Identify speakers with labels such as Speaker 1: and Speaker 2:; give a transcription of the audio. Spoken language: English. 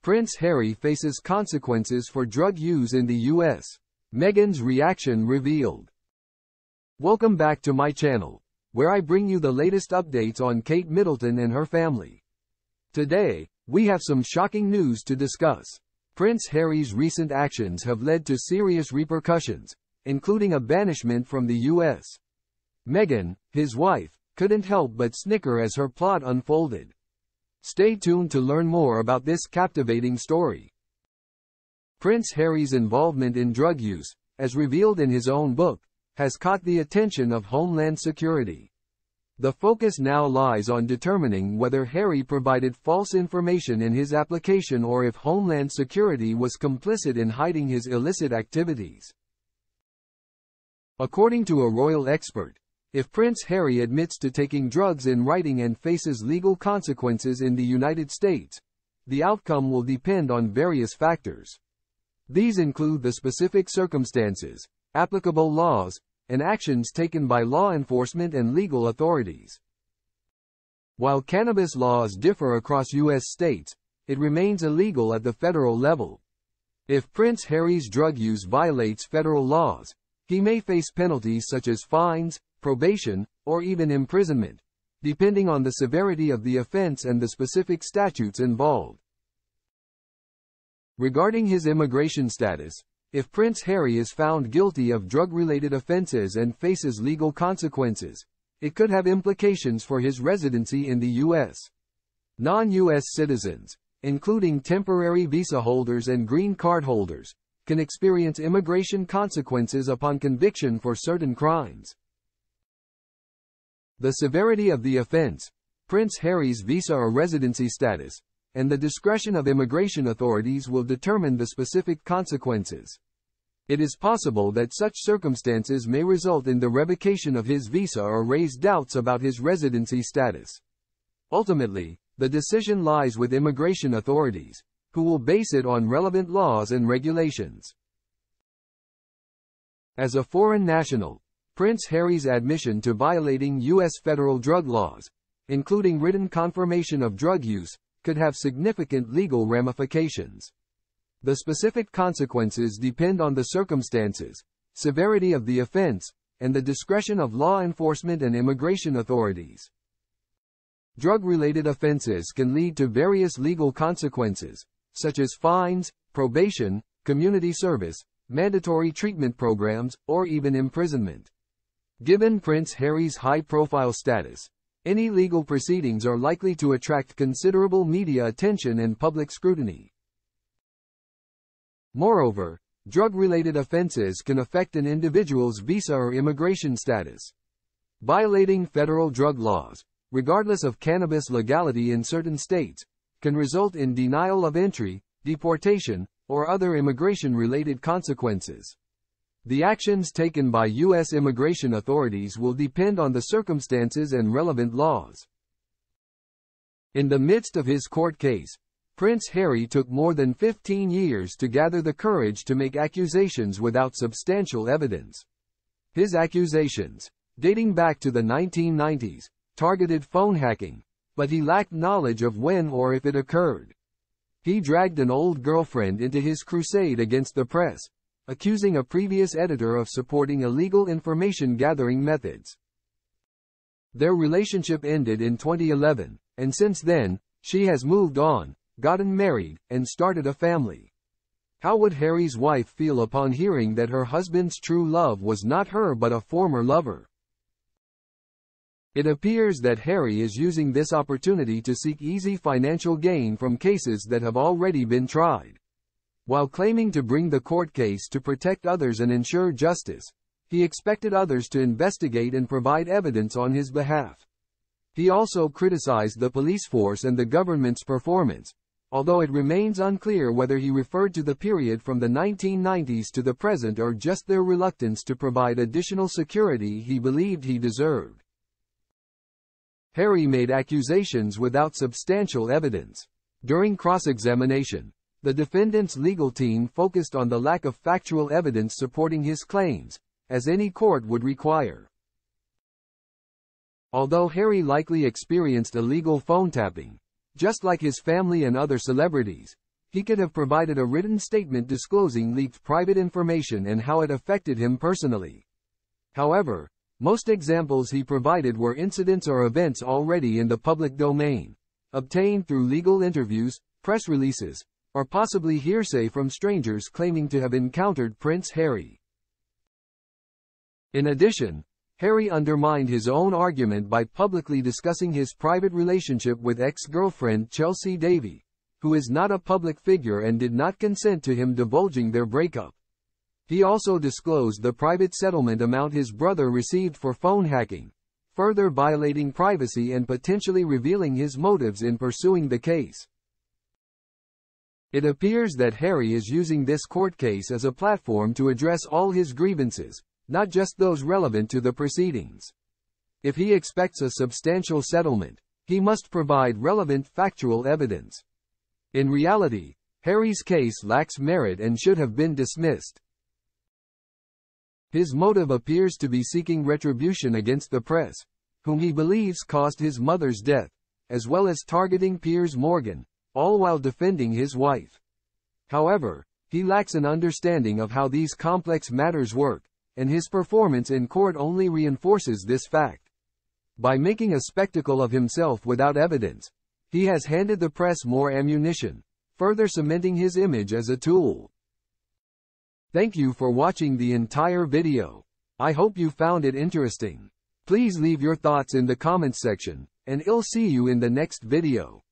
Speaker 1: Prince Harry faces consequences for drug use in the US. Meghan's reaction revealed. Welcome back to my channel, where I bring you the latest updates on Kate Middleton and her family. Today, we have some shocking news to discuss. Prince Harry's recent actions have led to serious repercussions, including a banishment from the US. Meghan, his wife, couldn't help but snicker as her plot unfolded. Stay tuned to learn more about this captivating story. Prince Harry's involvement in drug use, as revealed in his own book, has caught the attention of Homeland Security. The focus now lies on determining whether Harry provided false information in his application or if Homeland Security was complicit in hiding his illicit activities. According to a royal expert, if Prince Harry admits to taking drugs in writing and faces legal consequences in the United States, the outcome will depend on various factors. These include the specific circumstances, applicable laws, and actions taken by law enforcement and legal authorities. While cannabis laws differ across U.S. states, it remains illegal at the federal level. If Prince Harry's drug use violates federal laws, he may face penalties such as fines, probation, or even imprisonment, depending on the severity of the offense and the specific statutes involved. Regarding his immigration status, if Prince Harry is found guilty of drug-related offenses and faces legal consequences, it could have implications for his residency in the U.S. Non-U.S. citizens, including temporary visa holders and green card holders, can experience immigration consequences upon conviction for certain crimes. The severity of the offense, Prince Harry's visa or residency status, and the discretion of immigration authorities will determine the specific consequences. It is possible that such circumstances may result in the revocation of his visa or raise doubts about his residency status. Ultimately, the decision lies with immigration authorities, who will base it on relevant laws and regulations. As a foreign national, Prince Harry's admission to violating U.S. federal drug laws, including written confirmation of drug use, could have significant legal ramifications. The specific consequences depend on the circumstances, severity of the offense, and the discretion of law enforcement and immigration authorities. Drug-related offenses can lead to various legal consequences, such as fines, probation, community service, mandatory treatment programs, or even imprisonment. Given Prince Harry's high-profile status, any legal proceedings are likely to attract considerable media attention and public scrutiny. Moreover, drug-related offenses can affect an individual's visa or immigration status. Violating federal drug laws, regardless of cannabis legality in certain states, can result in denial of entry, deportation, or other immigration-related consequences. The actions taken by U.S. immigration authorities will depend on the circumstances and relevant laws. In the midst of his court case, Prince Harry took more than 15 years to gather the courage to make accusations without substantial evidence. His accusations, dating back to the 1990s, targeted phone hacking, but he lacked knowledge of when or if it occurred. He dragged an old girlfriend into his crusade against the press, accusing a previous editor of supporting illegal information-gathering methods. Their relationship ended in 2011, and since then, she has moved on, gotten married, and started a family. How would Harry's wife feel upon hearing that her husband's true love was not her but a former lover? It appears that Harry is using this opportunity to seek easy financial gain from cases that have already been tried. While claiming to bring the court case to protect others and ensure justice, he expected others to investigate and provide evidence on his behalf. He also criticized the police force and the government's performance, although it remains unclear whether he referred to the period from the 1990s to the present or just their reluctance to provide additional security he believed he deserved. Harry made accusations without substantial evidence. During cross-examination, the defendant's legal team focused on the lack of factual evidence supporting his claims, as any court would require. Although Harry likely experienced illegal phone tapping, just like his family and other celebrities, He could have provided a written statement disclosing leaked private information and how it affected him personally. However, most examples he provided were incidents or events already in the public domain, obtained through legal interviews, press releases, or possibly hearsay from strangers claiming to have encountered Prince Harry. In addition, Harry undermined his own argument by publicly discussing his private relationship with ex-girlfriend Chelsea Davy, who is not a public figure and did not consent to him divulging their breakup. He also disclosed the private settlement amount his brother received for phone hacking, further violating privacy and potentially revealing his motives in pursuing the case. It appears that Harry is using this court case as a platform to address all his grievances, not just those relevant to the proceedings. If he expects a substantial settlement, he must provide relevant factual evidence. In reality, Harry's case lacks merit and should have been dismissed. His motive appears to be seeking retribution against the press, whom he believes caused his mother's death, as well as targeting Piers Morgan, all while defending his wife. However, he lacks an understanding of how these complex matters work, and his performance in court only reinforces this fact. By making a spectacle of himself without evidence, he has handed the press more ammunition, further cementing his image as a tool. Thank you for watching the entire video. I hope you found it interesting. Please leave your thoughts in the comments section, and I'll see you in the next video.